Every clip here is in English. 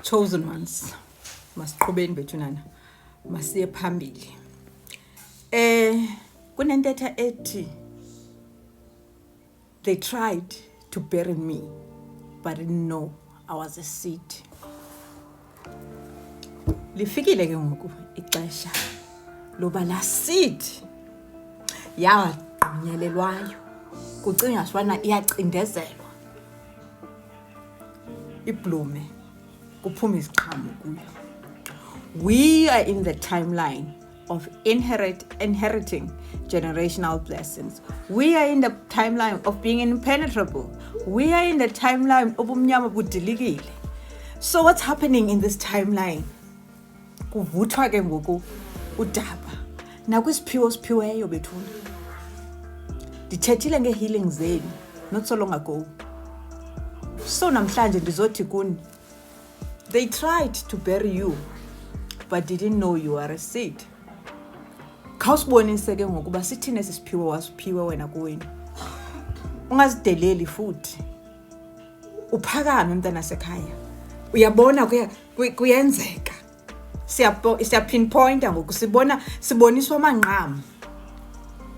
chosen ones, masiqhubeni bethunana, masiye phambili. Kunentetha ethi, they tried to bury me, but didn't know I was a seed. Lifikile ke ngoku ixesha loba la seed yagqunyelelwayo kucinga swana iyacindezelwa iblume kuphume iziqhamo kuyo. We are in the timeline of inheriting generational blessings. We are in the timeline of being impenetrable. We are in the timeline of ubumnyama budilikile. So what's happening in this timeline? Kuvuthwa ke ngoku udaba nakwisiphiwo siphiweyo bethuna. Ndithethile nge-healing zenu not so long ago. So namhlanje ndizothi kuni, they tried to bury you but didn't know you are a seed. Khawusibonise ke ngokuba sithini esisiphiwo wasiphiwe wena kuwena. Ungazideleli futhi. Uphakame mntana sekhaya. Uyabona kuyenzeka. Siya pinpointa ngoku siboniswa amanqamu.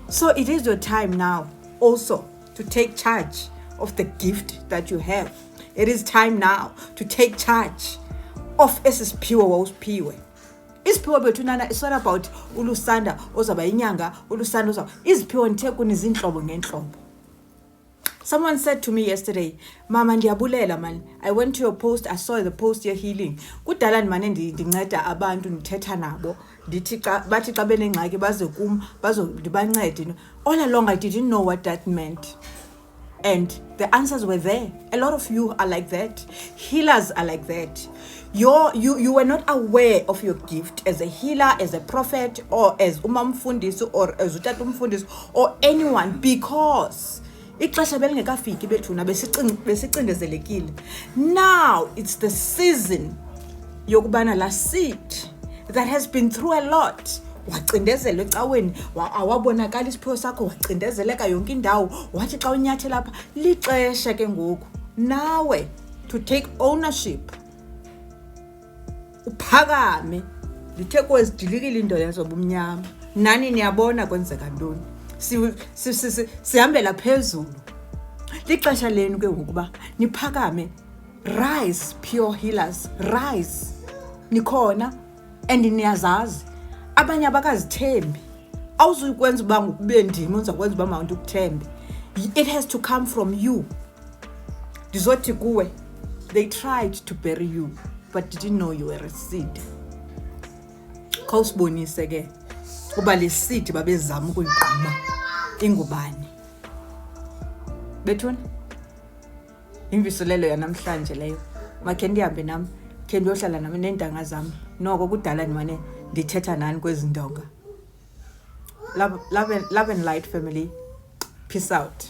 So it is your time now also to take charge of the gift that you have. It is time now to take charge of esisiphiwo wawusiphiwe. Isiphiwo bethunana, it's not about ulusanda ozaba inyanga, ulusanda ozaba. Iziphiwo nithe kunizinhlobo ngenhlobo. Someone said to me yesterday, Mama ndiyabulela man, I went to your post, I saw the post you're healing. Kudala ndimane ndinceda abantu ndithetha nabo, ndithi bathi xa benengxaki baze kum ndibancede. All along I didn't know what that meant. And the answers were there. A lot of you are like that. Healers are like that. You were not aware of your gift as a healer, as a prophet, or as umamfundisi, or as utata umfundisi, or anyone, because ixesha belingekafiki bethuna besicindezelekile. Now it's the season yokubana la seed that has been through a lot. Wacindezelwe ecaweni, awabonakala isiphiwo sakho, wacindezeleka yonke indawo, wathi xa unyathela lapha lixesha ke ngoku nawe to take ownership. Uphakame, lithe kwezidilikile indoda zobumnyama. Nani niyabona kwenzeka ntoni? Sihambela phezulu. Lixesha lenu ke ngokuba niphakame. Rise, pure healers, rise. Nikhona and niyazazi. Abanye abakazithembi. Awuzukwenza uba ube ndimi uzakwenza uba mawuntu ukuthembe. It has to come from you. Ndizothi kuwe, they tried to bury you but didn't know you were a seed. Khawusibonise ke kuba le seed babezama ukuyigquma ingubani. Bethuna imviselelo yanamhlanje leyo. Makhe ndihambe nami, khe ndiyohlala nami nendanga zami. Noko kudala ndimane ndithetha nani kwezi ndonga. Love and light family. Peace out.